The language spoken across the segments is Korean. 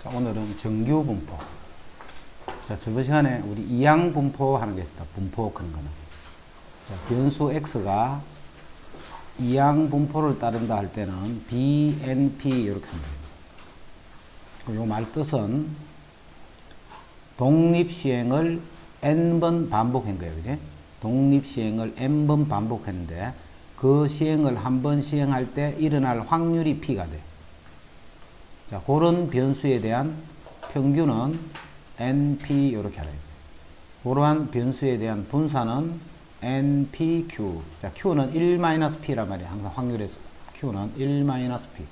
자, 오늘은 정규 분포. 자, 저번 시간에 우리 이항 분포 하는 게 있었다. 분포 그런 거는. 자, 변수 x가 이항 분포를 따른다 할 때는 BNP 이렇게 쓰면 됩니다. 요 말 뜻은 독립시행을 n번 반복한 거예요. 그지? 독립시행을 n번 반복했는데 그 시행을 한 번 시행할 때 일어날 확률이 P가 돼. 자, 그런 변수에 대한 평균은 NP 이렇게 하래요. 그러한 변수에 대한 분사는 NPQ. 자, Q는 1-P란 말이에요. 항상 확률에서 Q는 1-P.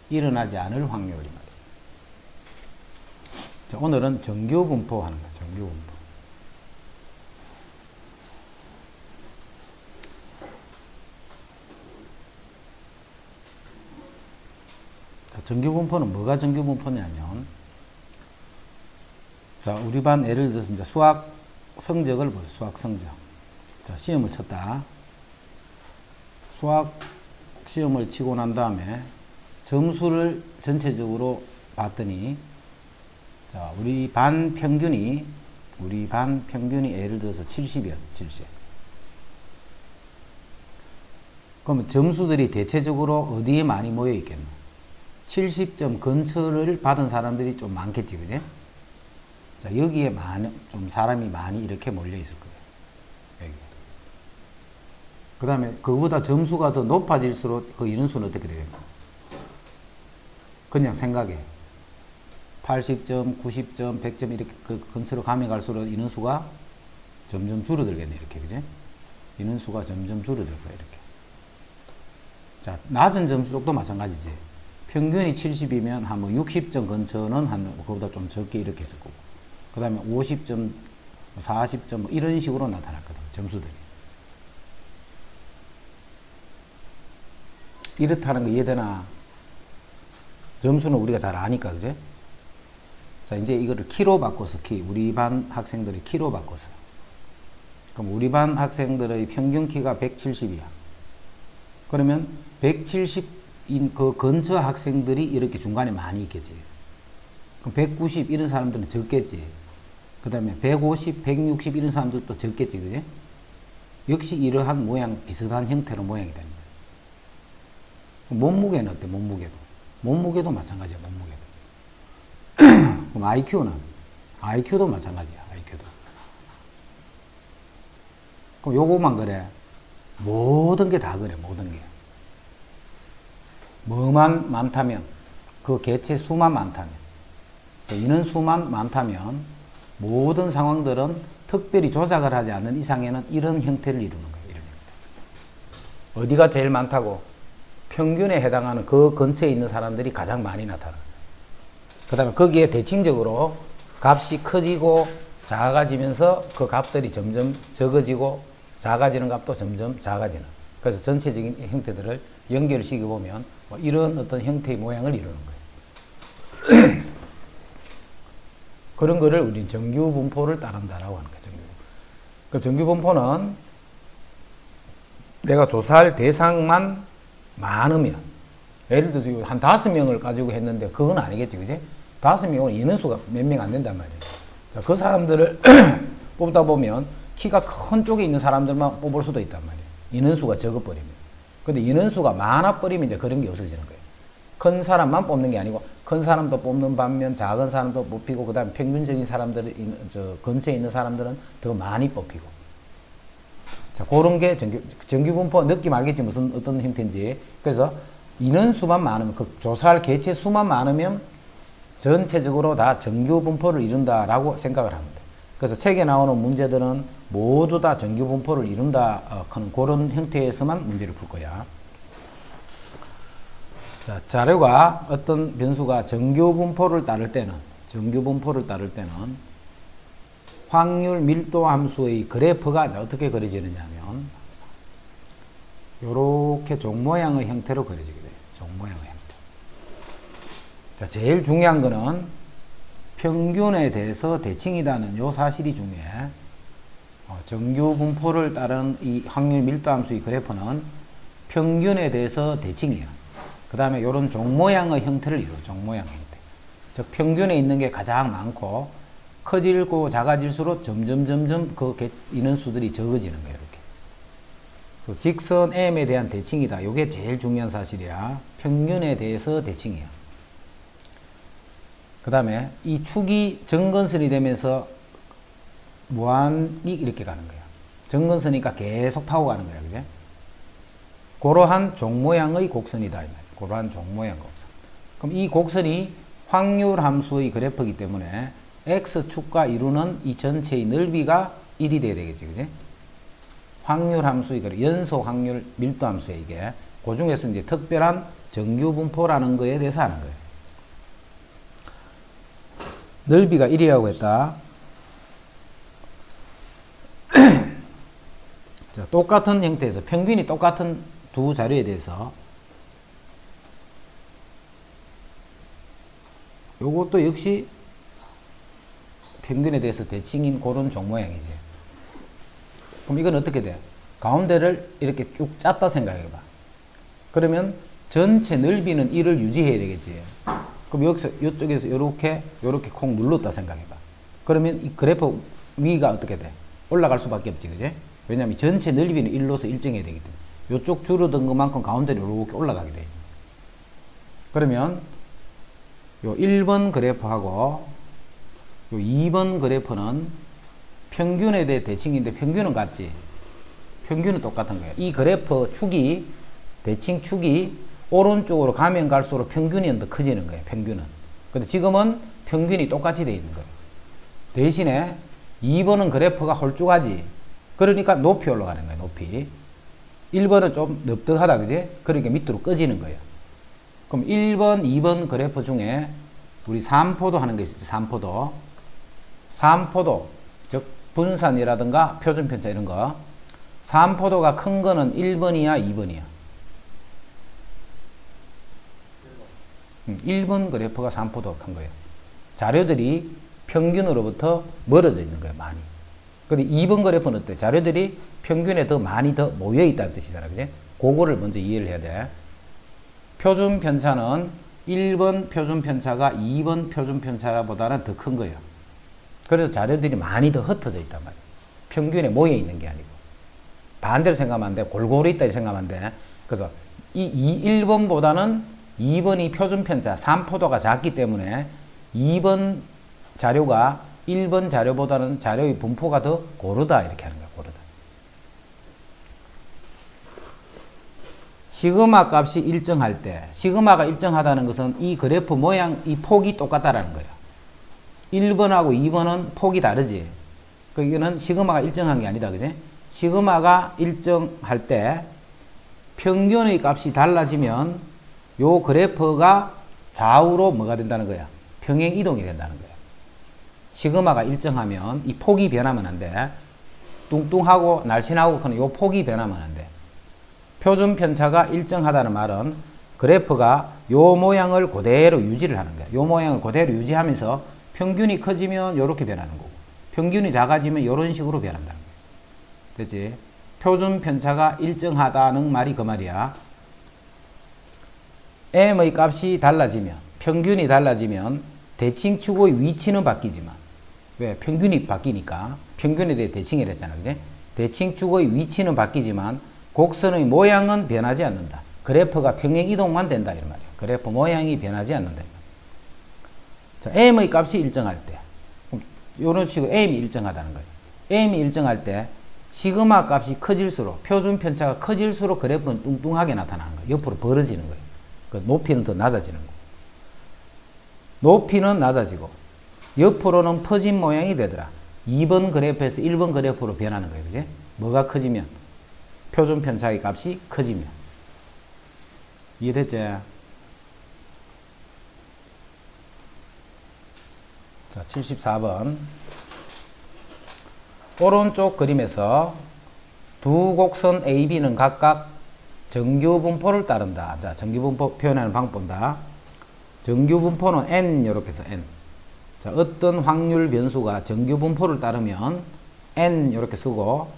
일어나지 않을 확률이 말이에요. 자, 오늘은 정규 분포 하는 거예요. 정규 분포. 자, 정규 분포는 뭐가 정규 분포냐면, 자, 우리 반 예를 들어서 이제 수학 성적을 보세요. 수학 성적. 자, 시험을 쳤다. 수학 시험을 치고 난 다음에 점수를 전체적으로 봤더니, 자, 우리 반 평균이 예를 들어서 70이었어, 70. 그러면 점수들이 대체적으로 어디에 많이 모여 있겠노? 70점 근처를 받은 사람들이 좀 많겠지, 그제? 자, 여기에 좀 사람이 많이 이렇게 몰려 있을 거예요. 여기. 그 다음에 그보다 점수가 더 높아질수록 그 인원수는 어떻게 되겠노? 그냥 생각해. 80점, 90점, 100점 이렇게 그 근처로 가면 갈수록 인원수가 점점 줄어들겠네, 이렇게, 그제? 인원수가 점점 줄어들 거야, 이렇게. 자, 낮은 점수 쪽도 마찬가지지. 평균이 70이면 한 뭐 60점 근처는 한 그보다 좀 적게 이렇게 있을 거고. 그 다음에 50점, 40점 뭐 이런 식으로 나타났거든, 점수들이. 이렇다는 거 이해되나? 점수는 우리가 잘 아니까, 그제? 자, 이제 이거를 키로 바꿔서 우리 반 학생들이 키로 바꿔서. 그럼 우리 반 학생들의 평균 키가 170이야. 그러면 170인 그 근처 학생들이 이렇게 중간에 많이 있겠지. 그럼 190 이런 사람들은 적겠지. 그 다음에 150, 160 이런 사람들도 적겠지, 그지? 역시 이러한 모양, 비슷한 형태로 모양이 됩니다. 몸무게는 어때? 몸무게도 마찬가지야, 몸무게도. 그럼 IQ도 마찬가지야, IQ도. 그럼 요거만 그래? 모든 게 다 그래, 모든 게. 뭐만 많다면, 그 개체 수만 많다면, 그 인원수만 많다면, 모든 상황들은 특별히 조작을 하지 않는 이상에는 이런 형태를 이루는 거예요, 이런 형태. 어디가 제일 많다고? 평균에 해당하는 그 근처에 있는 사람들이 가장 많이 나타나요. 그 다음에 거기에 대칭적으로 값이 커지고 작아지면서 그 값들이 점점 적어지고 작아지는 값도 점점 작아지는. 그래서 전체적인 형태들을 연결시켜보면 뭐 이런 어떤 형태의 모양을 이루는 거예요. 그런 거를 우리는 정규 분포를 따른다라고 하는 거예요. 그 정규 분포는 내가 조사할 대상만 많으면, 예를 들어서 한 5명을 가지고 했는데 그건 아니겠지, 그지? 5명은 인원수가 몇 명 안 된단 말이에요. 자, 그 사람들을 뽑다 보면 키가 큰 쪽에 있는 사람들만 뽑을 수도 있단 말이에요. 인원수가 적어버리면. 근데 인원수가 많아버리면 이제 그런 게 없어지는 거예요. 큰 사람만 뽑는 게 아니고 큰 사람도 뽑는 반면 작은 사람도 뽑히고 그 다음에 평균적인 사람들, 근처에 있는 사람들은 더 많이 뽑히고. 자, 그런 게 정규 분포 느낌 알겠지? 무슨 어떤 형태인지. 그래서 인원수만 많으면, 그 조사할 개체 수만 많으면 전체적으로 다 정규 분포를 이룬다라고 생각을 합니다. 그래서 책에 나오는 문제들은 모두 다 정규 분포를 이룬다 하는 그런 형태에서만 문제를 풀 거야. 자, 자료가 어떤 변수가 정규 분포를 따를 때는 확률 밀도 함수의 그래프가 어떻게 그려지느냐면 요렇게 종 모양의 형태로 그려지게 되어 있어요. 종 모양의 형태. 자, 제일 중요한 거는 평균에 대해서 대칭이라는 요 사실이 중요해. 정규 분포를 따른 이 확률 밀도 함수의 그래프는 평균에 대해서 대칭이야. 그 다음에 이런 종 모양의 형태를 이루어. 종 모양 형태. 즉 평균에 있는 게 가장 많고 커지고 작아질수록 점점 그 인원수들이 적어지는 거예요. 이렇게. 그래서 직선 M에 대한 대칭이다. 이게 제일 중요한 사실이야. 평균에 대해서 대칭이야. 그 다음에 이 축이 정근선이 되면서 무한히 이렇게 가는 거야. 정근선이니까 계속 타고 가는 거야. 그제? 그러한 종모양의 곡선이다. 그러한 종모양 곡선. 그럼 이 곡선이 확률 함수의 그래프이기 때문에 X축과 이루는 이 전체의 넓이가 1이 돼야 되겠지. 그지? 확률 함수의 그래프, 연소 확률 밀도 함수야, 이게. 그 중에서 이제 특별한 정규 분포라는 거에 대해서 하는 거예요. 넓이가 1이라고 했다. 자, 똑같은 형태에서 평균이 똑같은 두 자료에 대해서 요것도 역시 평균에 대해서 대칭인 그런 종 모양이지. 그럼 이건 어떻게 돼? 가운데를 이렇게 쭉 짰다 생각해봐. 그러면 전체 넓이는 1을 유지해야 되겠지. 그럼 여기서 이쪽에서 이렇게 콩 눌렀다 생각해봐. 그러면 이 그래프 위가 어떻게 돼? 올라갈 수밖에 없지, 그지? 왜냐면 전체 넓이는 1로서 일정해야 되기 때문에 이쪽 줄어든 것만큼 가운데로 이렇게 올라가게 돼. 그러면 요 1번 그래프하고 요 2번 그래프는 평균에 대해 대칭인데 평균은 같지? 평균은 똑같은 거예요. 이 그래프 축이, 대칭 축이 오른쪽으로 가면 갈수록 평균이 더 커지는 거예요. 평균은. 근데 지금은 평균이 똑같이 되어 있는 거예요. 대신에 2번은 그래프가 홀쭉하지. 그러니까 높이 올라가는 거예요. 높이. 1번은 좀 넙득하다. 그지? 그러니까 밑으로 꺼지는 거예요. 그럼 1번, 2번 그래프 중에 우리 3포도 하는 게 있었지. 3포도. 3포도. 즉 분산이라든가 표준편차 이런 거. 3포도가 큰 거는 1번이야, 2번이야. 1번 그래프가 3포도 큰 거예요. 자료들이 평균으로부터 멀어져 있는 거예요. 많이. 근데 2번 그래프는 어때? 자료들이 평균에 더 많이 더 모여 있다는 뜻이잖아. 그지? 그거를 먼저 이해를 해야 돼. 표준 편차는 1번 표준 편차가 2번 표준 편차보다는 더 큰 거예요. 그래서 자료들이 많이 더 흩어져 있단 말이에요. 평균에 모여 있는 게 아니고. 반대로 생각하면 안 돼. 골고루 있다 생각하면 안 돼. 그래서 이 1번보다는 2번이 표준 편차 3포도가 작기 때문에 2번 자료가 1번 자료보다는 자료의 분포가 더 고르다 이렇게 하는 거야. 고르다. 시그마 값이 일정할 때, 시그마가 일정하다는 것은 이 그래프 모양, 이 폭이 똑같다라는 거예요. 1번하고 2번은 폭이 다르지. 이거는 시그마가 일정한 게 아니다. 그지? 시그마가 일정할 때 평균의 값이 달라지면 요 그래프가 좌우로 뭐가 된다는 거야? 평행 이동이 된다는 거야. 시그마가 일정하면 이 폭이 변하면 안 돼. 뚱뚱하고 날씬하고 그런 요 폭이 변하면 안 돼. 표준 편차가 일정하다는 말은 그래프가 요 모양을 그대로 유지를 하는 거야. 요 모양을 그대로 유지하면서 평균이 커지면 요렇게 변하는 거고 평균이 작아지면 요런 식으로 변한다는 거야. 됐지? 표준 편차가 일정하다는 말이 그 말이야. m의 값이 달라지면 평균이 달라지면 대칭축의 위치는 바뀌지만 왜? 평균이 바뀌니까 평균에 대해 대칭을 했잖아. 그지? 대칭축의 위치는 바뀌지만 곡선의 모양은 변하지 않는다. 그래프가 평행 이동만 된다 이런 말이야. 그래프 모양이 변하지 않는다. 자, m의 값이 일정할 때 이런 식으로 m이 일정하다는 거예요. m이 일정할 때 시그마 값이 커질수록 표준 편차가 커질수록 그래프는 뚱뚱하게 나타나는 거예요. 옆으로 벌어지는 거예요. 그 높이는 더 낮아지는 거고 높이는 낮아지고 옆으로는 퍼진 모양이 되더라. 2번 그래프에서 1번 그래프로 변하는 거예요. 그지? 뭐가 커지면? 표준 편차의 값이 커지면. 이해됐지? 자, 74번. 오른쪽 그림에서 두 곡선 AB는 각각 정규분포를 따른다. 자, 정규분포 표현하는 방법 본다. 정규분포는 n 이렇게 해서 n. 자, 어떤 확률 변수가 정규분포를 따르면 n 이렇게 쓰고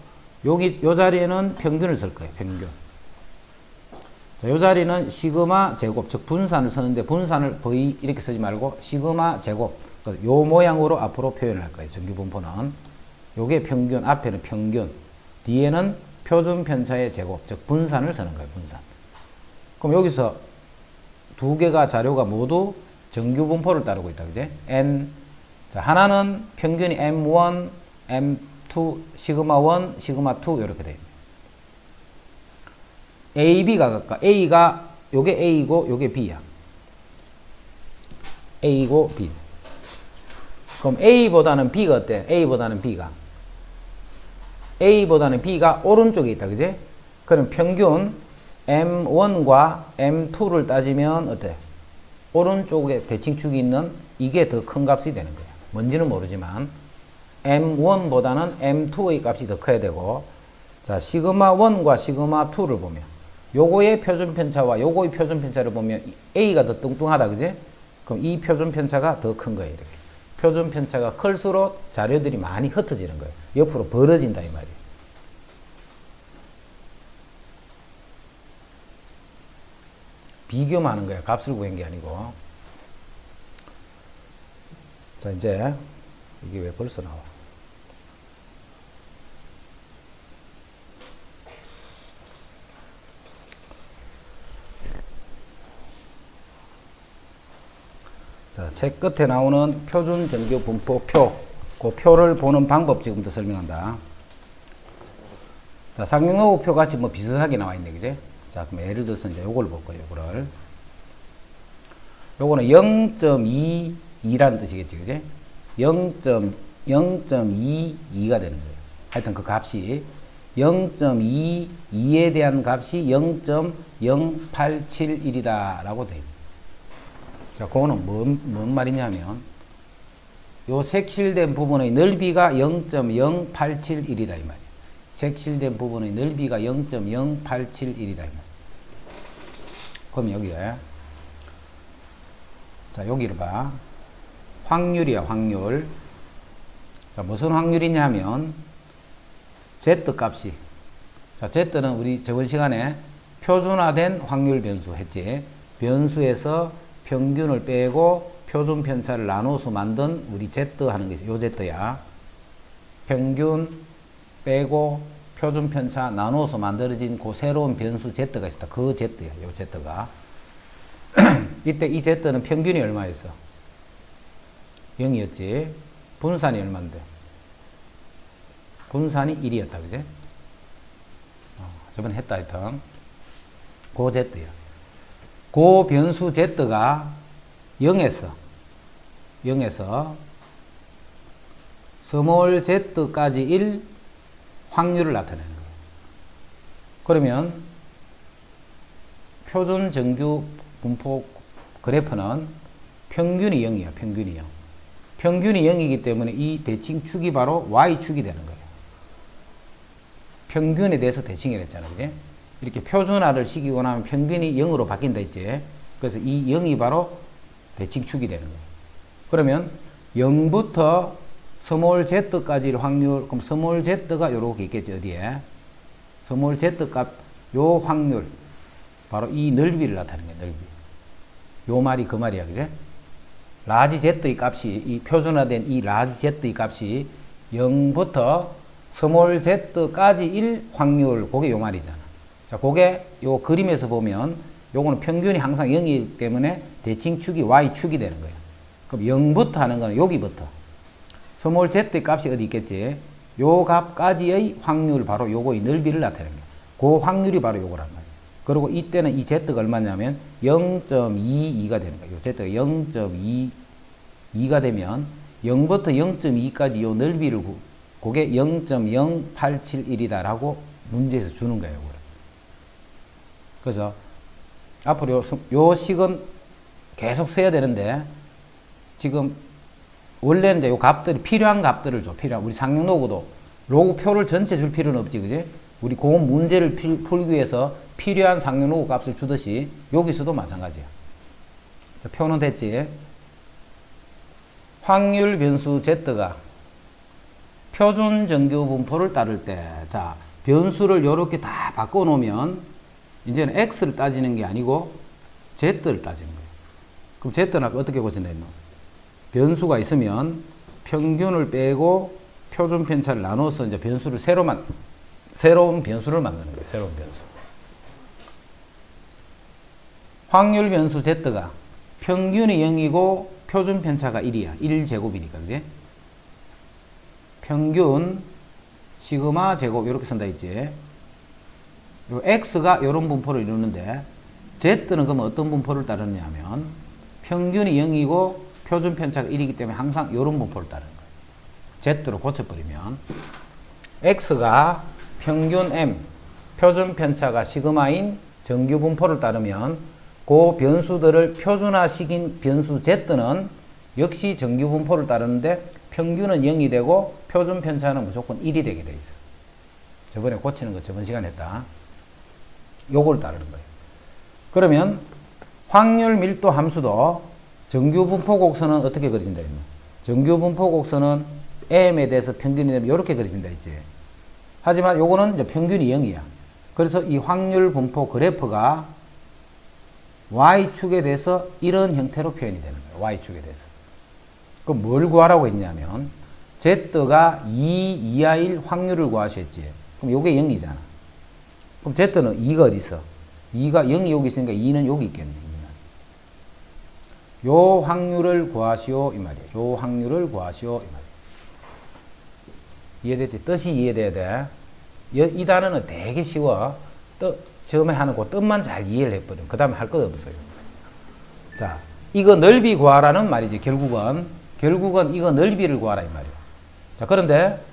여기 요 자리에는 평균을 쓸 거예요. 평균. 자, 요 자리는 시그마 제곱, 즉 분산을 쓰는데 분산을 V 이렇게 쓰지 말고 시그마 제곱, 요 모양으로 앞으로 표현을 할 거예요. 정규 분포는. 요게 평균, 앞에는 평균, 뒤에는 표준 편차의 제곱, 즉 분산을 쓰는 거예요. 분산. 그럼 여기서 두 개가 자료가 모두 정규 분포를 따르고 있다. 그제? N. 자, 하나는 평균이 M1, M2, 시그마 1, 시그마 2 이렇게 돼요. A, B가 갈까? A가 요게 A고 요게 B야. A고 B. 그럼 A보다는 B가 어때? A보다는 B가 오른쪽에 있다. 그지? 그럼 평균 M1과 M2를 따지면 어때? 오른쪽에 대칭축이 있는 이게 더 큰 값이 되는 거야. 뭔지는 모르지만 M1보다는 M2의 값이 더 커야 되고, 자, 시그마 1과 시그마 2를 보면 요거의 표준 편차와 요거의 표준 편차를 보면 A가 더 뚱뚱하다. 그지? 그럼 이 표준 편차가 더 큰 거예요. 이렇게. 표준 편차가 클수록 자료들이 많이 흩어지는 거예요. 옆으로 벌어진다 이 말이에요. 비교만 하는 거야. 값을 구한 게 아니고. 자, 이제 이게 왜 벌써 나와? 자, 책 끝에 나오는 표준 정규 분포 표, 그 표를 보는 방법 지금부터 설명한다. 자, 상용로우 표 같이 뭐 비슷하게 나와 있네, 그제? 자, 그럼 예를 들어서 이제 요걸 볼 거예요, 요거를. 요거는 0.22라는 뜻이겠지, 그제? 0.22가 되는 거예요. 하여튼 그 값이 0.22에 대한 값이 0.0871이다 라고 돼요. 자, 그거는 뭔 말이냐면 요 색칠된 부분의 넓이가 0.0871이다 이 말이에요. 색칠된 부분의 넓이가 0.0871이다 이 말이에요. 그럼 여기에 자, 여기를 봐. 확률이야, 확률. 자, 무슨 확률이냐 하면 Z 값이, 자, Z는 우리 저번 시간에 표준화된 확률 변수 했지. 변수에서 평균을 빼고 표준 편차를 나눠서 만든 우리 Z 하는 게 있어요. 요 Z야. 평균 빼고 표준 편차 나눠서 만들어진 그 새로운 변수 Z가 있다. 그 Z야. 요 Z가. 이때 이 Z는 평균이 얼마였어? 0이었지. 분산이 얼마인데? 분산이 1이었다. 그제? 저번에 했다 하여튼. 그 Z야. 그 변수 Z가 0에서 스몰 z까지 1 확률을 나타내는 거예요. 그러면 표준 정규 분포 그래프는 평균이 0이에요. 평균이 0. 평균이 0이기 때문에 이 대칭축이 바로 y축이 되는 거예요. 평균에 대해서 대칭을 했잖아요. 그지? 이렇게 표준화를 시키고 나면 평균이 0으로 바뀐다 했지. 그래서 이 0이 바로 대칭축이 되는 거예요. 그러면 0부터 스몰 z까지의 확률, 그럼 스몰 z가 이렇게 있겠죠. 어디에? 스몰 z 값, 요 확률, 바로 이 넓이를 나타내는 거예요. 넓이. 요 말이 그 말이야. 그제? 라지 z의 값이, 이 표준화된 이 라지 z의 값이 0부터 스몰 z까지 1 확률, 그게 요 말이잖아. 자, 그게 요 그림에서 보면 요거는 평균이 항상 0이기 때문에 대칭축이 y축이 되는 거예요. 그럼 0부터 하는 거는 여기부터. 스몰 z의 값이 어디 있겠지? 요 값까지의 확률, 바로 요거의 넓이를 나타내는 거예요. 그 확률이 바로 요거란 말이에요. 그리고 이때는 이 z가 얼마냐면 0.22가 되는 거예요. 요 z가 0.22가 되면 0부터 0.2까지 요 넓이를 그게 0.0871이다 라고 문제에서 주는 거예요. 요거를. 그래서 앞으로 요 식은 계속 써야 되는데 지금 원래는 이제 요 값들이 필요한 값들을 줘. 필요한 우리 상용 로고도 로고표를 전체 줄 필요는 없지, 그지? 우리 그 문제를 풀기 위해서 필요한 상용 로고 값을 주듯이 여기서도 마찬가지야. 자, 표는 됐지? 확률 변수 z가 표준 정규 분포를 따를 때, 자, 변수를 이렇게 다 바꿔 놓으면 이제는 x를 따지는 게 아니고 z를 따지는 거예요. 그럼 z는 아까 어떻게 고친다 했노? 변수가 있으면 평균을 빼고 표준 편차를 나눠서 이제 변수를 새로운 변수를 만드는 거예요. 새로운 변수. 확률 변수 z가 평균이 0이고 표준 편차가 1이야. 1제곱이니까, 그지? 평균 시그마 제곱 이렇게 쓴다 했지. 요 x가 이런 분포를 이루는데 z는 그럼 어떤 분포를 따르느냐면 평균이 0이고 표준 편차가 1이기 때문에 항상 이런 분포를 따르는 거예요. z로 고쳐버리면 x가 평균 m, 표준 편차가 시그마인 정규 분포를 따르면 그 변수들을 표준화시킨 변수 z는 역시 정규 분포를 따르는데 평균은 0이 되고 표준 편차는 무조건 1이 되게 돼 있어. 저번에 고치는 거 저번 시간에 했다. 요걸 따르는 거예요. 그러면 확률 밀도 함수도 정규 분포 곡선은 어떻게 그려진다 했노? 정규 분포 곡선은 m에 대해서 평균이 되면 이렇게 그려진다 했지. 하지만 요거는 이제 평균이 0이야. 그래서 이 확률 분포 그래프가 y축에 대해서 이런 형태로 표현이 되는 거예요. y축에 대해서. 그럼 뭘 구하라고 했냐면 z가 2 이하 1 확률을 구하셨지. 그럼 요게 0이잖아. 그럼 z는 2가 어디 있어? 2가 0이 여기 있으니까 2는 여기 있겠네. 2는. 요 확률을 구하시오 이 말이야. 요 확률을 구하시오 이 말이야. 이해됐지? 뜻이 이해돼야 돼. 이 단어는 되게 쉬워. 처음에 하는 그 뜻만 잘 이해를 해버리면 그 다음에 할 것 없어요. 자, 이거 넓이 구하라는 말이지. 결국은 이거 넓이를 구하라 이 말이야. 자, 그런데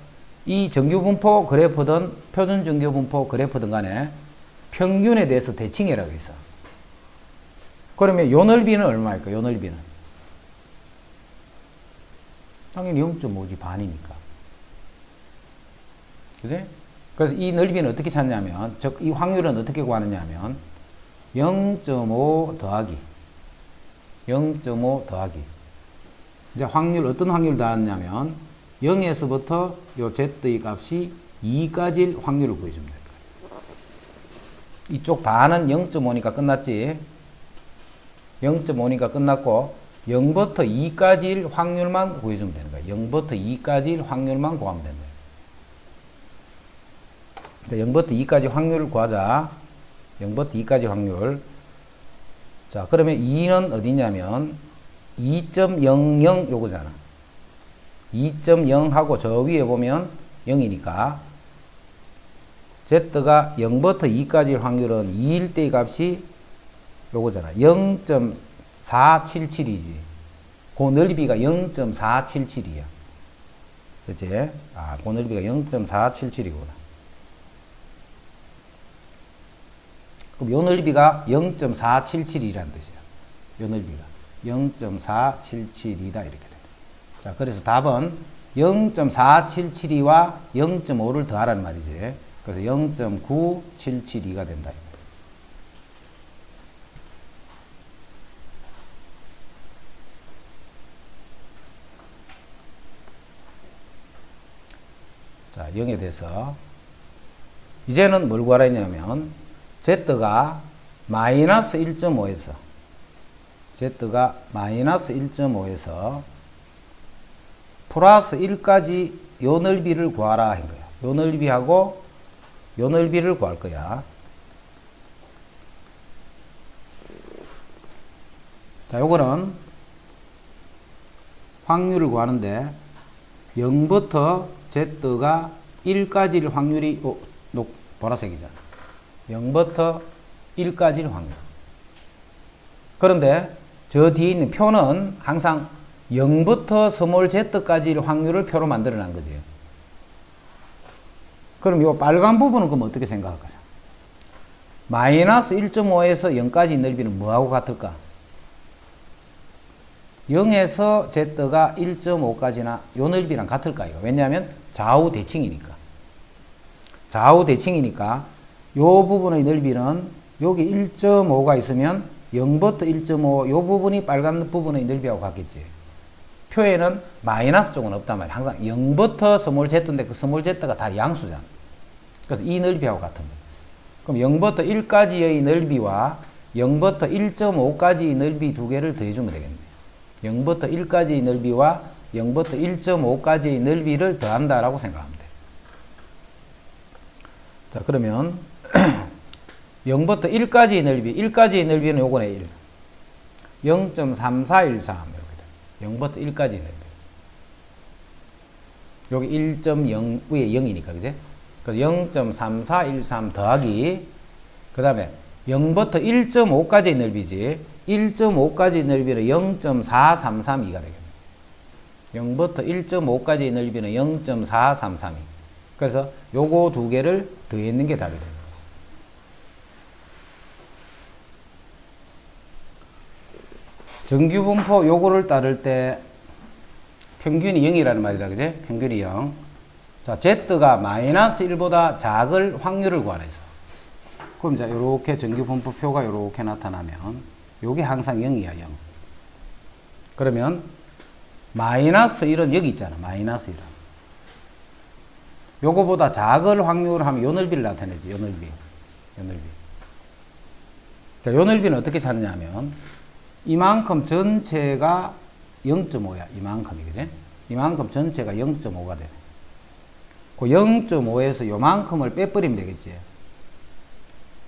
이 정규분포 그래프든 표준 정규분포 그래프든 간에 평균에 대해서 대칭이라고 있어. 그러면 요 넓이는 얼마일까? 요 넓이는 당연히 0.5지 반이니까. 그지? 그래서 이 넓이는 어떻게 찾냐면, 즉, 이 확률은 어떻게 구하느냐 하면, 0.5 더하기. 이제 확률, 어떤 확률을 더하느냐면, 0에서부터 요 z의 값이 2까지일 확률을 구해주면 될 거예요. 이쪽 반은 0.5니까 끝났지. 0.5니까 끝났고, 0부터 2까지일 확률만 구해주면 되는 거예요. 0부터 2까지일 확률만 구하면 되는 거예요. 자, 0부터 2까지 확률을 구하자. 0부터 2까지 확률. 자, 그러면 2는 어디냐면 2.00 요거잖아. 2.0 하고 저 위에 보면 0이니까 z가 0부터 2까지 확률은 2일 때의 값이 요거잖아. 0.477이지. 그 넓이가 0.477이야. 그치? 아, 그 넓이가 0.477이구나. 그럼 요 넓이가 0.477이라는 뜻이야. 요 넓이가 0.477이다 이렇게 돼. 자, 그래서 답은 0.477이와 0.5를 더하라는 말이지. 그래서 0.9772가 된다. 자, 0에 대해서 이제는 뭘 구하라 했냐면 z가 마이너스 1.5에서 플러스 1까지 요 넓이를 구하라 한 거야. 요 넓이하고 요 넓이를 구할 거야. 자, 요거는 확률을 구하는데 0부터 z가 1까지일 확률이 보라색이잖아. 0부터 1까지일 확률. 그런데 저 뒤에 있는 표는 항상 0부터 스몰 z까지일 확률을 표로 만들어 난 거지. 그럼 이 빨간 부분은 그럼 어떻게 생각할 거죠? 마이너스 1.5에서 0까지 넓이는 뭐하고 같을까? 0에서 z가 1.5까지나 요 넓이랑 같을까? 이거. 왜냐하면 좌우 대칭이니까. 요 부분의 넓이는 여기 1.5가 있으면 0부터 1.5 요 부분이 빨간 부분의 넓이하고 같겠지. 표에는 마이너스 쪽은 없단 말이야. 항상 0부터 스몰 z인데 그 스몰 z가 다 양수잖아. 그래서 이 넓이하고 같은 거야. 그럼 0부터 1까지의 넓이와 0부터 1.5까지의 넓이 두 개를 더해주면 되겠네요. 0부터 1까지의 넓이와 0부터 1.5까지의 넓이를 더한다라고 생각하면 돼요. 자, 그러면 0부터 1까지의 넓이, 1까지의 넓이는 요거네, 1. 0.3413 이렇게 0부터 1까지의 넓이. 여기 1.0 위에 0이니까, 그제? 그래서 0.3413 더하기, 그 다음에 0부터 1.5까지의 넓이지, 1.5까지의 넓이는 0.4332가 되겠네. 0부터 1.5까지의 넓이는 0.4332. 그래서 요거 두 개를 더했는 게 답이 됩니다. 정규분포 요거를 따를 때 평균이 0이라는 말이다. 그제? 평균이 0. 자, Z가 마이너스 1보다 작을 확률을 구하래서. 그럼 자, 요렇게 정규분포표가 요렇게 나타나면 요게 항상 0이야, 0. 그러면 마이너스 1은 여기 있잖아. 마이너스 1은. 요거보다 작을 확률을 하면 요 넓이를 나타내지. 요 넓이. 요 넓이. 자, 요 넓이는 어떻게 찾느냐면 이만큼 전체가 0.5야. 이만큼이, 그지? 이만큼 전체가 0.5가 돼. 그 0.5에서 요만큼을 빼버리면 되겠지.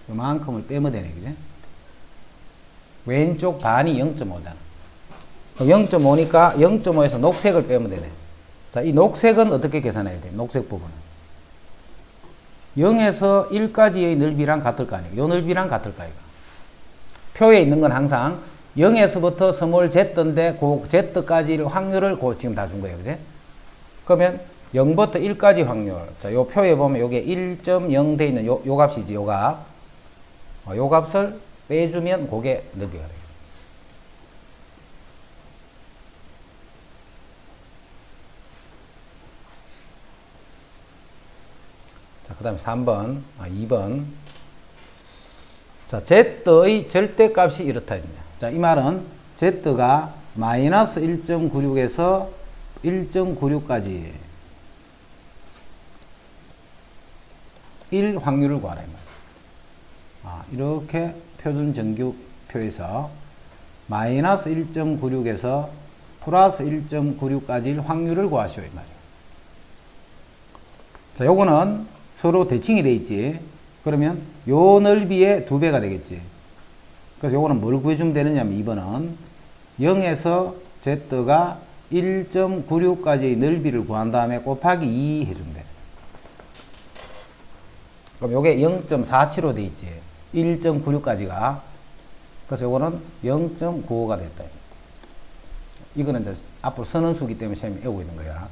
요만큼을 빼면 되네, 그지? 왼쪽 반이 0.5잖아. 0.5니까 0.5에서 녹색을 빼면 되네. 자, 이 녹색은 어떻게 계산해야 돼? 녹색 부분은. 0에서 1까지의 넓이랑 같을 거 아니에요? 요 넓이랑 같을 거 아이가? 표에 있는 건 항상 0에서부터 스몰 z인데 그 z까지 확률을 지금 다 준 거예요. 그지? 그러면 0부터 1까지 확률. 자, 요 표에 보면 요게 1.0 돼 있는 요 값이지, 요 값. 요 값을 빼주면 그게 넓이가 돼요. 자, 그 다음에 3번, 2번. 자, z의 절대값이 이렇다. 자, 이 말은 z가 마이너스 1.96에서 1.96까지 1 확률을 구하라. 이렇게 표준 정규표에서 마이너스 1.96에서 플러스 1.96까지 확률을 구하시오. 이 말이에요. 자, 요거는 서로 대칭이 돼 있지. 그러면 요 넓이의 2배가 되겠지. 그래서 요거는 뭘 구해주면 되느냐면 2번은 0에서 z가 1.96까지의 넓이를 구한 다음에 곱하기 2 해주면 돼. 그럼 요게 0.47로 돼 있지. 1.96까지가. 그래서 요거는 0.95가 됐다. 이거는 이제 앞으로 선언수기 때문에 시험이 외우고 있는 거야.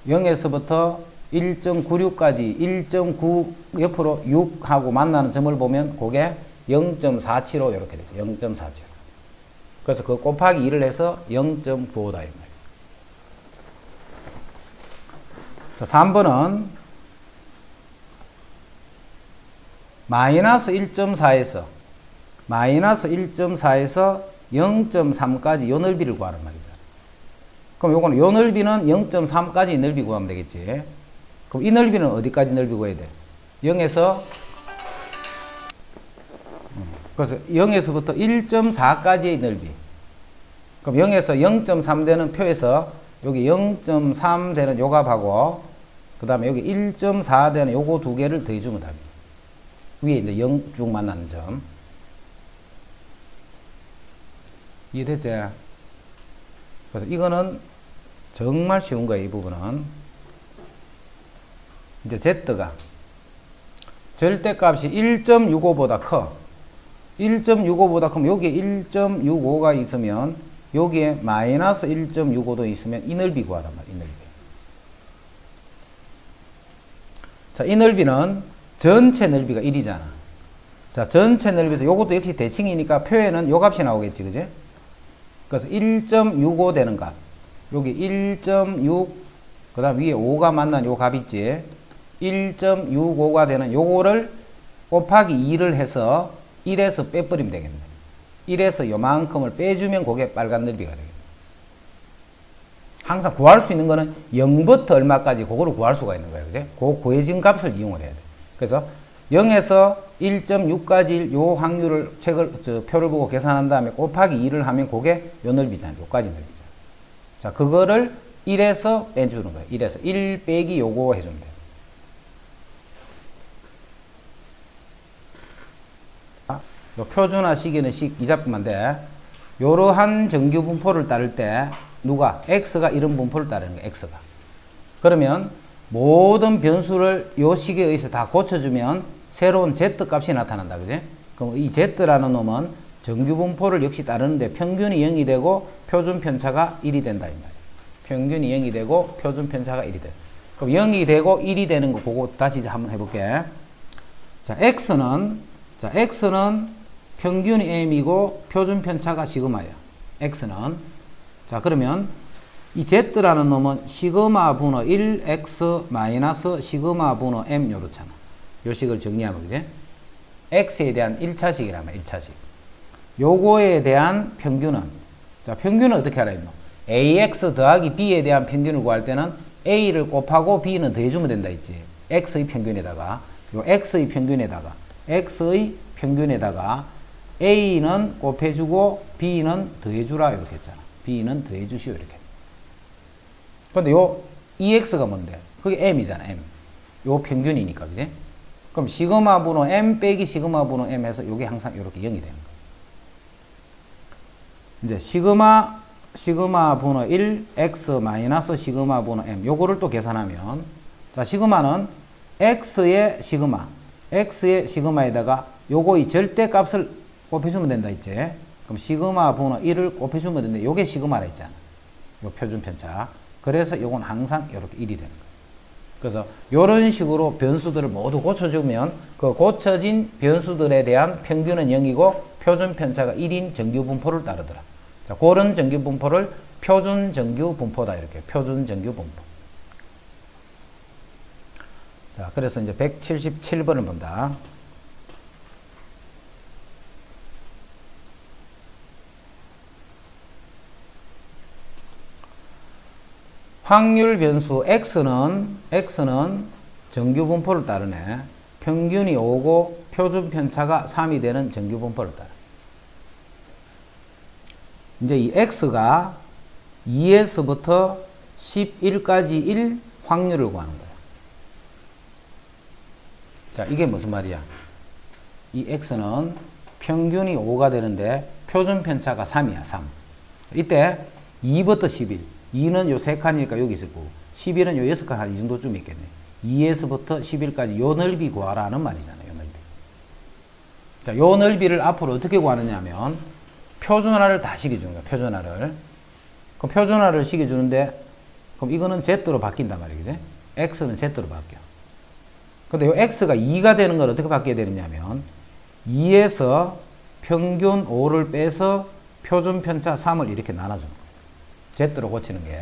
0에서부터 1.96까지 1.9 옆으로 6하고 만나는 점을 보면 그게 0.475 이렇게 되죠. 0.475. 그래서 그 곱하기 2를 해서 0.95다. 이 말이에요. 자, 3번은 마이너스 1.4에서 0.3까지 요 넓이를 구하란 말이죠. 그럼 요거는 요 넓이는 0.3까지 넓이 구하면 되겠지. 그럼 이 넓이는 어디까지 넓이 구해야 돼? 0에서 그래서 0에서부터 1.4까지의 넓이. 그럼 0에서 0.3 되는 표에서 여기 0.3 되는 요 값하고 그 다음에 여기 1.4 되는 요거 두 개를 더해주면 답이에요. 위에 이제 0 쭉 만나는 점. 이해됐지? 그래서 이거는 정말 쉬운 거예요. 이 부분은. 이제 Z가 절대값이 1.65보다 커. 1.65보다 크면 여기에 1.65가 있으면 여기에 마이너스 1.65도 있으면 이 넓이 구하란 말이야. 이 넓이. 자, 이 넓이는 전체 넓이가 1이잖아. 자, 전체 넓이에서 요것도 역시 대칭이니까 표에는 요 값이 나오겠지. 그지? 그래서 1.65 되는 값. 여기 1.6, 그 다음 위에 5가 만난 요 값 있지. 1.65가 되는 요거를 곱하기 2를 해서 1에서 빼버리면 되겠네. 1에서 요만큼을 빼주면 그게 빨간 넓이가 되겠네. 항상 구할 수 있는 거는 0부터 얼마까지 그거를 구할 수가 있는 거예요. 그지? 그 구해진 값을 이용을 해야 돼. 그래서 0에서 1.6까지 요 확률을 표를 보고 계산한 다음에 곱하기 2를 하면 그게 요 넓이잖아요. 요까지 넓이죠. 자, 그거를 1에서 빼주는 거예요. 1에서 1 빼기 요거 해주면 돼요. 요 표준화 시기는 이 잡음인데 요러한 정규 분포를 따를 때 누가 x가 이런 분포를 따르는 거예요. x가. 그러면 모든 변수를 요 시기에 의해서 다 고쳐주면 새로운 z 값이 나타난다. 그지? 그럼 이 z라는 놈은 정규 분포를 역시 따르는데 평균이 0이 되고 표준 편차가 1이 된다 이 말이에요. 평균이 0이 되고 표준 편차가 1이 돼. 그럼 0이 되고 1이 되는 거 그거 다시 이제 한번 해볼게. 자, x는 평균이 m이고 표준 편차가 시그마예요. x는. 자, 그러면 이 z라는 놈은 시그마 분호 1 x 마이너스 시그마 분호 m 요렇잖아. 요 식을 정리하면 그지? x에 대한 1차식이란 말이야. 1차식. 요거에 대한 평균은, 자, 평균은 어떻게 알아 임마? ax 더하기 b에 대한 평균을 구할 때는 a를 곱하고 b는 더해주면 된다 했지. x의 평균에다가 요 x의 평균에다가 a는 곱해주고 b는 더해주라 이렇게 했잖아. b는 더해주시오 이렇게. 근데 요 ex가 뭔데? 그게 m이잖아. m. 요 평균이니까 그지? 그럼 시그마 분호 m 빼기 시그마 분호 m 해서 요게 항상 이렇게 0이 되는 거야. 이제 시그마 분호 1 x 마이너스 시그마 분호 m 요거를 또 계산하면, 자, 시그마는 x의 시그마에다가 요거의 절대값을 곱해주면 된다 했지. 그럼 시그마 분호 1을 곱해주면 되는데 요게 시그마라 했잖아. 요 표준 편차. 그래서 요건 항상 이렇게 1이 되는 거예요. 그래서 요런 식으로 변수들을 모두 고쳐주면 그 고쳐진 변수들에 대한 평균은 0이고 표준 편차가 1인 정규 분포를 따르더라. 자, 그런 정규 분포를 표준 정규 분포다 이렇게. 표준 정규 분포. 자, 그래서 이제 177번을 본다. 확률 변수 x는 정규 분포를 따르네. 평균이 5고 표준 편차가 3이 되는 정규 분포를 따르. 이제 이 x가 2에서부터 11까지 1 확률을 구하는 거야. 자, 이게 무슨 말이야? 이 x는 평균이 5가 되는데 표준 편차가 3이야. 3. 이때 2부터 11. 2는 요 3칸이니까 여기 있을 거고 11은 요 6칸 한 이 정도쯤 있겠네. 2에서부터 11까지 요 넓이 구하라는 말이잖아요. 요 넓이. 자, 요 넓이를 앞으로 어떻게 구하느냐 하면 표준화를 다 시켜주는 거야. 표준화를. 그럼 표준화를 시켜주는데 그럼 이거는 z로 바뀐단 말이지. x는 z로 바뀌어. 근데 요 x가 2가 되는 건 어떻게 바뀌어야 되느냐면 2에서 평균 5를 빼서 표준 편차 3을 이렇게 나눠주는 거야. z로 고치는 게.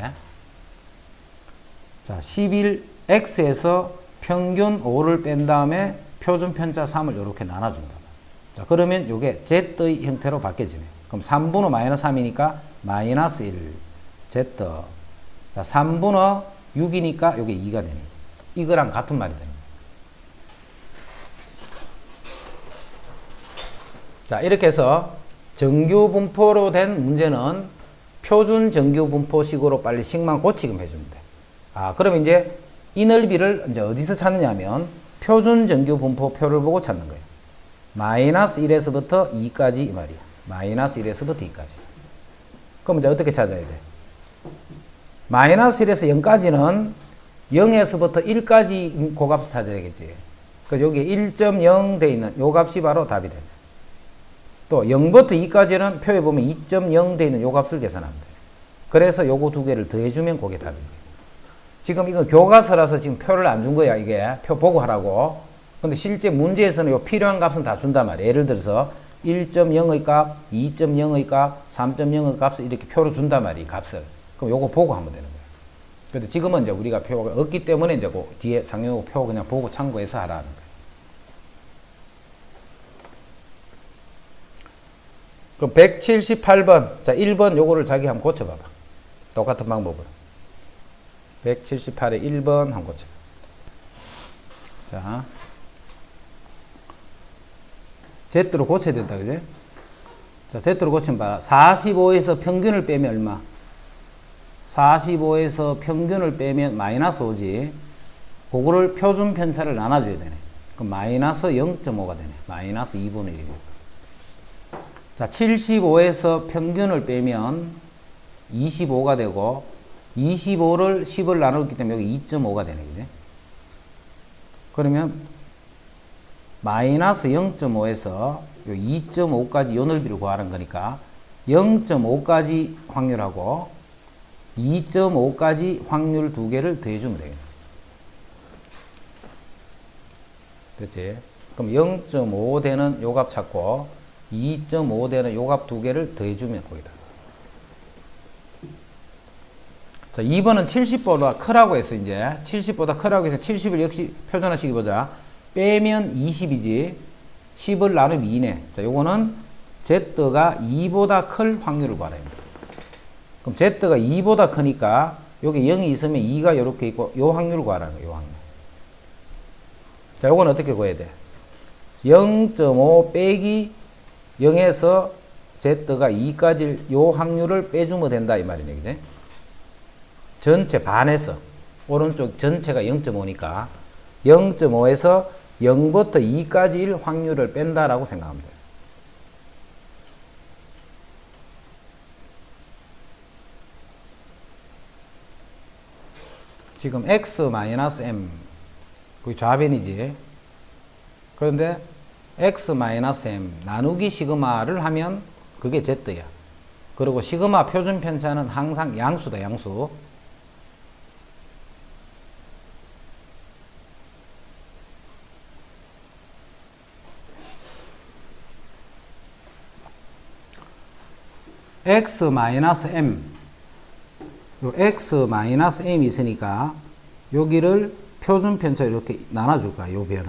자, 11x에서 평균 5를 뺀 다음에 표준 편차 3을 이렇게 나눠준다. 자, 그러면 이게 z의 형태로 바뀌어지네. 그럼 3분의 마이너스 3이니까 마이너스 1 z. 자, 3분의 6이니까 이게 2가 되네. 이거랑 같은 말이 되는 거야. 자, 이렇게 해서 정규 분포로 된 문제는 표준 정규 분포식으로 빨리 식만 고치기만 해주면 돼. 아, 그러면 이제 이 넓이를 이제 어디서 찾느냐면 표준 정규 분포 표를 보고 찾는 거예요. 마이너스 1에서부터 2까지 이 말이야. 마이너스 1에서부터 2까지. 그럼 이제 어떻게 찾아야 돼? 마이너스 1에서 0까지는 0에서부터 1까지 고값을 찾아야겠지. 그래서 여기 1.0 돼 있는 요 값이 바로 답이 됩니다. 또 0부터 2까지는 표에 보면 2.0 돼 있는 요 값을 계산하면 돼요. 그래서 요거 두 개를 더해주면 그게 답입니다. 지금 이거 교과서라서 지금 표를 안 준 거야. 이게 표 보고 하라고. 근데 실제 문제에서는 요 필요한 값은 다 준단 말이에요. 예를 들어서 1.0의 값, 2.0의 값, 3.0의 값을 이렇게 표로 준단 말이에요. 값을. 그럼 요거 보고 하면 되는 거예요. 근데 지금은 이제 우리가 표가 없기 때문에 이제 그 뒤에 상용 표 그냥 보고 참고해서 하라는 거예요. 그럼 178번. 자, 1번 요거를 자기 한번 고쳐봐봐. 똑같은 방법으로. 178에 1번 한번 고쳐봐. 자, Z로 고쳐야 된다, 그지? 자, Z로 고치면 봐라. 45에서 평균을 빼면 얼마? 45에서 평균을 빼면 마이너스 5지. 그거를 표준 편차를 나눠줘야 되네. 그럼 마이너스 0.5가 되네. 마이너스 2분의 1. 자, 75에서 평균을 빼면 25가 되고, 25를 10을 나누기 때문에 여기 2.5가 되네, 그지? 그러면 마이너스 0.5에서 2.5까지 요 넓이를 구하는 거니까 0.5까지 확률하고 2.5까지 확률 두 개를 더해주면 되겠네. 됐지? 그럼 0.5 되는 요 값 찾고 2.5 되는 요 값 두 개를 더해주면 거기다. 자, 2번은 70보다 크라고 했어, 이제. 70보다 크라고 해서 70을 역시 표준화시켜 보자. 빼면 20이지. 10을 나누면 2네. 자, 요거는 Z가 2보다 클 확률을 구하라. 그럼 Z가 2보다 크니까 여기 0이 있으면 2가 이렇게 있고 요 확률을 구하라는 거예요, 요 확률. 자, 요건 어떻게 구해야 돼? 0.5 빼기 0에서 Z가 2까지 요 확률을 빼주면 된다, 이 말이네, 그지? 전체 반에서 오른쪽 전체가 0.5니까 0.5에서 0부터 2까지일 확률을 뺀다라고 생각하면 돼요. 지금 x-m 그게 좌변이지. 그런데 x-m 나누기 시그마를 하면 그게 Z야. 그리고 시그마 표준 편차는 항상 양수다, 양수. x-m 요 x-m이 있으니까 여기를 표준 편차 이렇게 나눠줄 거야, 요 변을.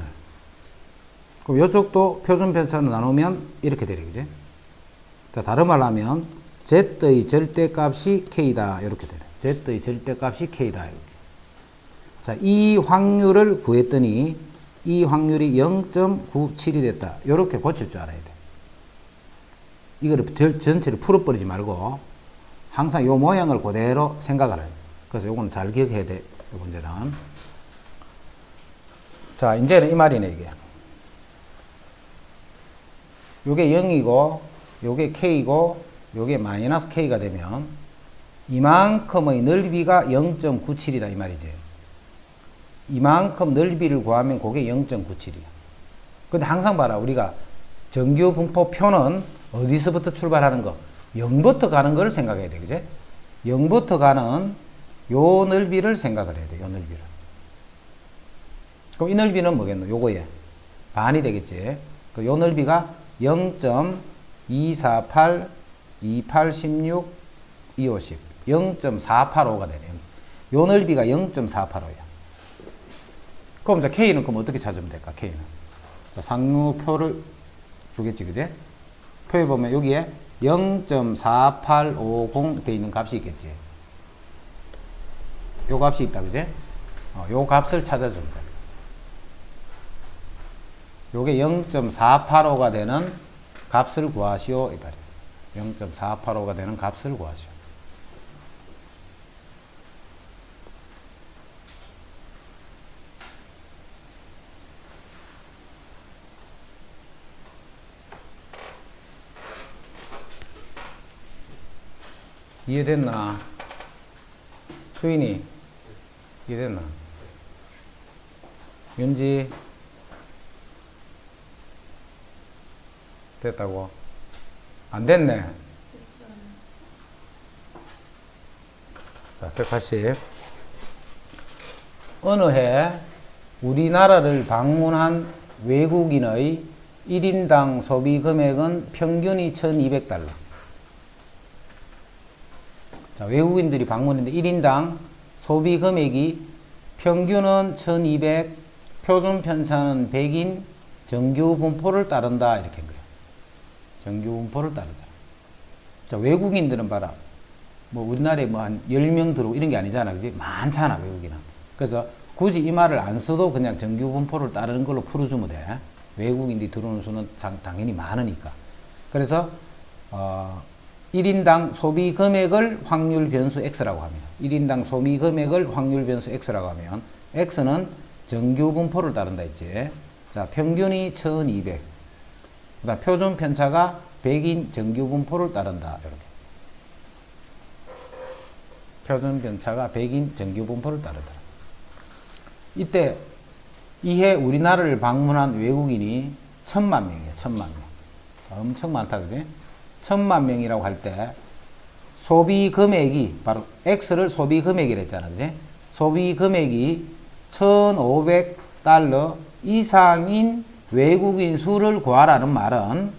그럼 요쪽도 표준 편차로 나누면 이렇게 되네, 그지? 자, 다른 말로 하면 Z의 절대값이 K다, 이렇게 되네. Z의 절대값이 K다, 이렇게. 자, 이 확률을 구했더니 이 확률이 0.97이 됐다. 이렇게 고칠 줄 알아야 돼. 이거를 전체를 풀어버리지 말고 항상 요 모양을 그대로 생각을 해요. 그래서 요거는 잘 기억해야 돼, 요 문제는. 자, 이제는 이 말이네, 이게. 요게 0이고, 요게 K고, 요게 마이너스 K가 되면 이만큼의 넓이가 0.97이다, 이 말이지. 이만큼 넓이를 구하면 그게 0.97이야. 근데 항상 봐라, 우리가 정규 분포표는 어디서부터 출발하는 거? 0부터 가는 걸 생각해야 돼, 그지? 0부터 가는 요 넓이를 생각을 해야 돼, 요 넓이를. 그럼 이 넓이는 뭐겠노? 요거에 반이 되겠지. 요 넓이가 0.248, 2816, 250, 0.485가 되네. 요 넓이가 0.485야. 그럼 자, K는 그럼 어떻게 찾으면 될까? K는. 자, 상류표를 주겠지, 그지? 표에 보면 여기에 0.4850 돼 있는 값이 있겠지. 요 값이 있다, 그지? 요 값을 찾아주면 돼. 요게 0.485가 되는 값을 구하시오, 이 말이에요. 0.485가 되는 값을 구하시오. 이해됐나? 수인이 이해됐나? 윤지 됐다고? 안 됐네. 자, 180. 어느 해 우리나라를 방문한 외국인의 1인당 소비 금액은 평균이 1200달러. 자, 외국인들이 방문했는데 1인당 소비 금액이 평균은 1200, 표준 편차는 100인 정규 분포를 따른다, 이렇게 한 거예요. 정규 분포를 따른다. 자, 외국인들은 봐라. 뭐 우리나라에 뭐 한 10명 들어오고 이런 게 아니잖아, 그지? 많잖아, 외국인은. 그래서 굳이 이 말을 안 써도 그냥 정규 분포를 따르는 걸로 풀어주면 돼. 외국인들이 들어오는 수는 당연히 많으니까. 그래서 1인당 소비 금액을 확률 변수 X라고 하면 1인당 소비 금액을 확률 변수 X라고 하면 X는 정규 분포를 따른다 했지. 자, 평균이 1200. 그다음 표준 편차가 100인 정규 분포를 따른다. 이렇게. 표준 편차가 100인 정규 분포를 따르더라. 이때 이해 우리나라를 방문한 외국인이 1000만 명이에요. 1000만 명. 엄청 많다, 그지? 1000만 명이라고 할 때 소비 금액이 바로 X를 소비 금액이라 했잖아, 그지? 소비 금액이 1500달러 이상인 외국인 수를 구하라는 말은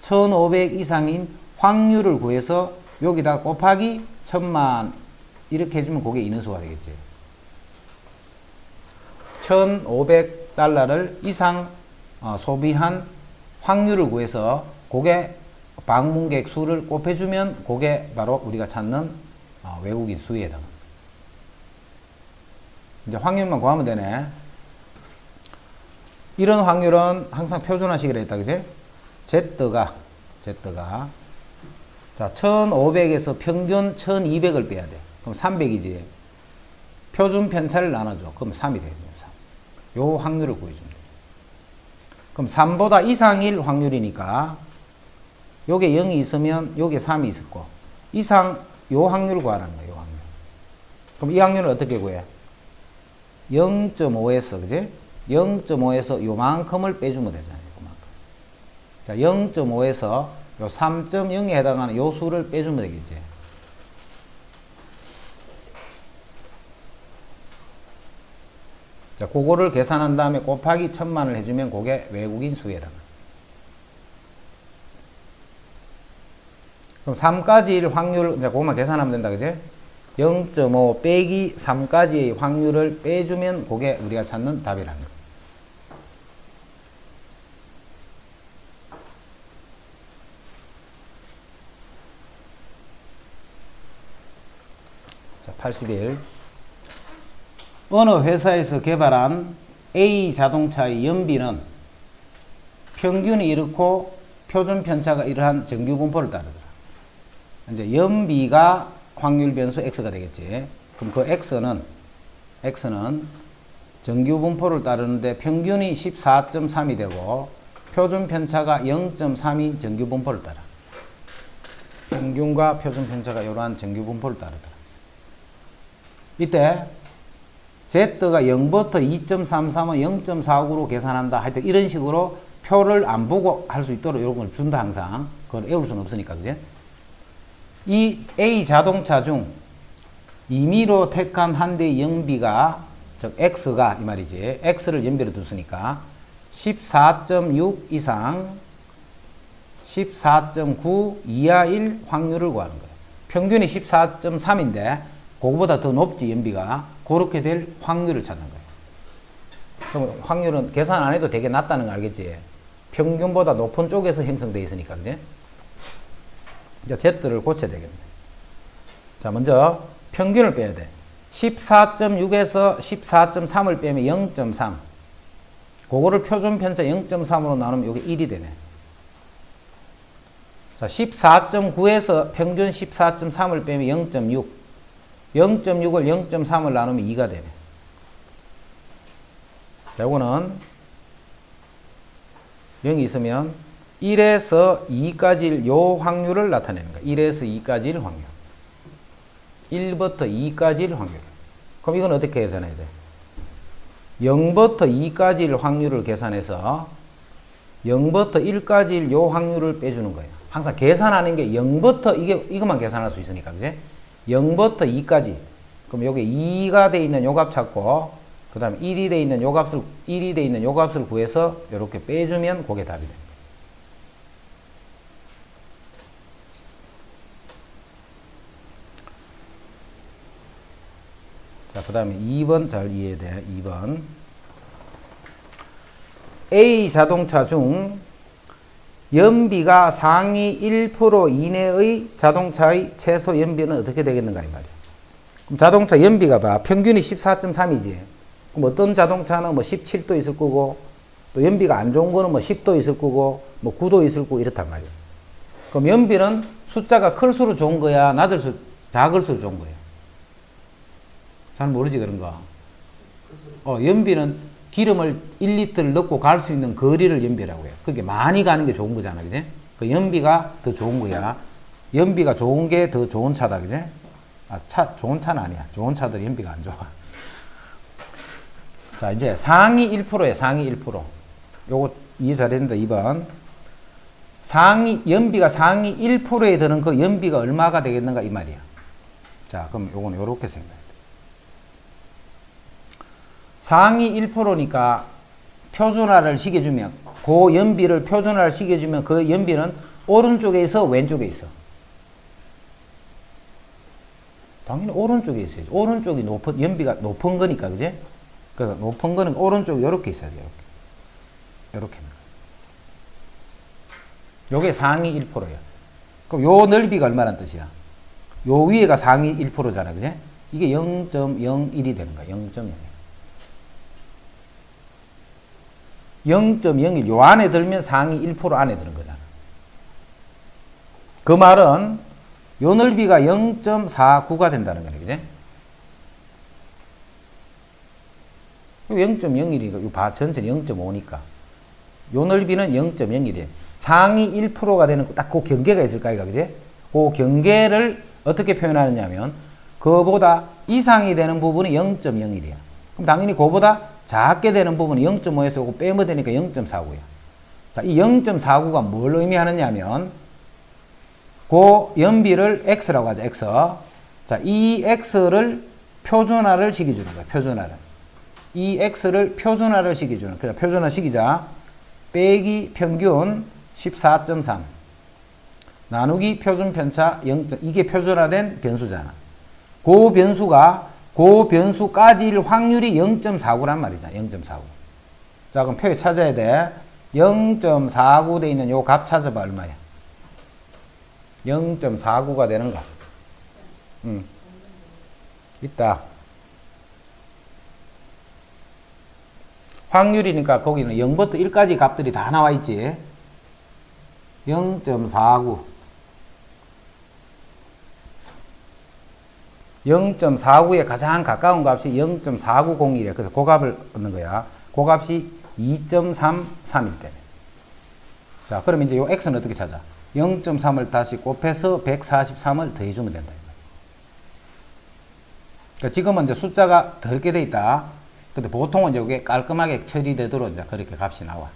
1500 이상인 확률을 구해서 여기다 곱하기 1000만 이렇게 해주면 그게 인원수가 되겠지. 1500달러를 이상 소비한 확률을 구해서 그게 방문객 수를 곱해주면 그게 바로 우리가 찾는 외국인 수에 해당합니다. 이제 확률만 구하면 되네. 이런 확률은 항상 표준화식이라 했다, 그지? Z가 자, 1500에서 평균 1200을 빼야 돼. 그럼 300이지. 표준 편차를 나눠줘. 그럼 3이 되겠네요. 3. 요 확률을 구해주면 돼. 그럼 3보다 이상일 확률이니까 요게 0이 있으면 요게 3이 있을 거. 이상 요 확률을 구하라는 거야. 요 확률. 그럼 이 확률을 어떻게 구해? 0.5에서 그지? 0.5에서 요만큼을 빼주면 되잖아요. 요만큼. 자, 0.5에서 요 3.0에 해당하는 요 수를 빼주면 되겠지. 자, 그거를 계산한 다음에 곱하기 1000만을 해주면 그게 외국인 수에 해당합니다. 그럼 3까지일 확률, 이제 그것만 계산하면 된다, 그지? 0.5 빼기 3까지의 확률을 빼주면 그게 우리가 찾는 답이라는 거예요. 자, 81. 어느 회사에서 개발한 A 자동차의 연비는 평균이 이렇고 표준 편차가 이러한 정규 분포를 따르더라. 이제 연비가 확률 변수 X가 되겠지. 그럼 그 X는 정규 분포를 따르는데 평균이 14.3이 되고 표준 편차가 0.3인 정규 분포를 따라. 평균과 표준 편차가 이러한 정규 분포를 따르더라. 이때 Z가 0부터 2.33은 0.49로 계산한다. 하여튼 이런 식으로 표를 안 보고 할 수 있도록 이런 걸 준다, 항상. 그걸 외울 수는 없으니까, 그지? 이 A 자동차 중 임의로 택한 한 대의 연비가, 즉, X가, 이 말이지. X를 연비로 뒀으니까 14.6 이상 14.9 이하일 확률을 구하는 거예요. 평균이 14.3인데, 그거보다 더 높지, 연비가. 그렇게 될 확률을 찾는 거예요. 그럼 확률은 계산 안 해도 되게 낮다는 거 알겠지? 평균보다 높은 쪽에서 형성되어 있으니까, 그지? 이제 Z를 고쳐야 되겠네. 자, 먼저 평균을 빼야 돼. 14.6에서 14.3을 빼면 0.3. 그거를 표준 편차 0.3으로 나누면 이게 1이 되네. 자, 14.9에서 평균 14.3을 빼면 0.6. 0.6을 0.3을 나누면 2가 되네. 자, 요거는 0이 있으면 1에서 2까지일 요 확률을 나타내는 거야. 1에서 2까지일 확률. 1부터 2까지일 확률. 그럼 이건 어떻게 계산해야 돼? 0부터 2까지일 확률을 계산해서 0부터 1까지일 요 확률을 빼주는 거예요. 항상 계산하는 게 0부터 이것만 계산할 수 있으니까, 그지? 0부터 2까지. 그럼 여기 2가 돼 있는 요 값 찾고, 그 다음에 1이 돼 있는 요 값을 구해서 이렇게 빼주면 그게 답이 됩니다. 자, 그 다음에 2번 잘 이해해야 돼. 2번. A 자동차 중 연비가 상위 1% 이내의 자동차의 최소 연비는 어떻게 되겠는가, 이 말이야. 그럼 자동차 연비가 봐. 평균이 14.3이지. 그럼 어떤 자동차는 뭐 17도 있을 거고, 또 연비가 안 좋은 거는 뭐 10도 있을 거고 뭐 9도 있을 거고 이렇단 말이에요. 그럼 연비는 숫자가 클수록 좋은 거야, 낮을수록 작을수록 좋은 거야? 잘 모르지 그런 거. 연비는 기름을 1리터를 넣고 갈 수 있는 거리를 연비라고 해요. 그게 많이 가는 게 좋은 거잖아, 그지? 그 연비가 더 좋은 거야. 연비가 좋은 게 더 좋은 차다, 그지? 좋은 차는 아니야. 좋은 차들이 연비가 안 좋아. 자, 이제 상위 1%에 상위 1%. 요거 이해 잘했는데 2번. 연비가 상위 1%에 드는 그 연비가 얼마가 되겠는가 이 말이야. 자, 그럼 요거는 요렇게 생각해. 상위 1%니까 표준화를 시켜주면, 그 연비를 표준화를 시켜주면 그 연비는 오른쪽에 있어, 왼쪽에 있어? 당연히 오른쪽에 있어야지. 오른쪽이 연비가 높은 거니까, 그지? 그래서 높은 거는 오른쪽에 이렇게 있어야 돼요. 이렇게. 요게 상위 1%야. 그럼 요 넓이가 얼마란 뜻이야? 요 위에가 상위 1%잖아, 그지? 이게 0.01이 되는 거야. 0.01. 0.01, 요 안에 들면 상위 1% 안에 드는 거잖아. 그 말은 요 넓이가 0.49가 된다는 거네, 그지? 0.01이니까, 요 봐, 전체는 0.5니까. 요 넓이는 0.01이에요. 상위 1%가 되는 딱 그 경계가 있을까, 이거, 그지? 그 경계를 어떻게 표현하느냐면, 그보다 이상이 되는 부분이 0.01이야. 그럼 당연히 그보다 작게 되는 부분이 0.5에서 빼면 되니까 0.49야. 자, 이 0.49가 뭘 의미하느냐면, 그 연비를 x라고 하죠, x. 자, 이 x를 표준화를 시켜주는 거야, 표준화를. 이 x를 표준화를 시켜주는, 그래, 표준화 시키자. 빼기 평균 14.3. 나누기 표준 편차 0. 이게 표준화된 변수잖아. 그 변수까지일 확률이 0.49란 말이잖아. 0.49. 자, 그럼 표에 찾아야 돼. 0.49 돼 있는 요 값 찾아봐. 얼마야? 0.49가 되는가? 있다. 확률이니까 거기는 0부터 1까지 값들이 다 나와 있지. 0.49. 0.49에 가장 가까운 값이 0.4901이야. 그래서 그 값을 얻는 거야. 그 값이 2.33일 때네. 자, 그럼 이제 요 x는 어떻게 찾아? 0.3을 다시 곱해서 143을 더해주면 된다. 그러니까 지금은 이제 숫자가 더 이렇게 돼 있다. 근데 보통은 이게 깔끔하게 처리되도록 이제 그렇게 값이 나와.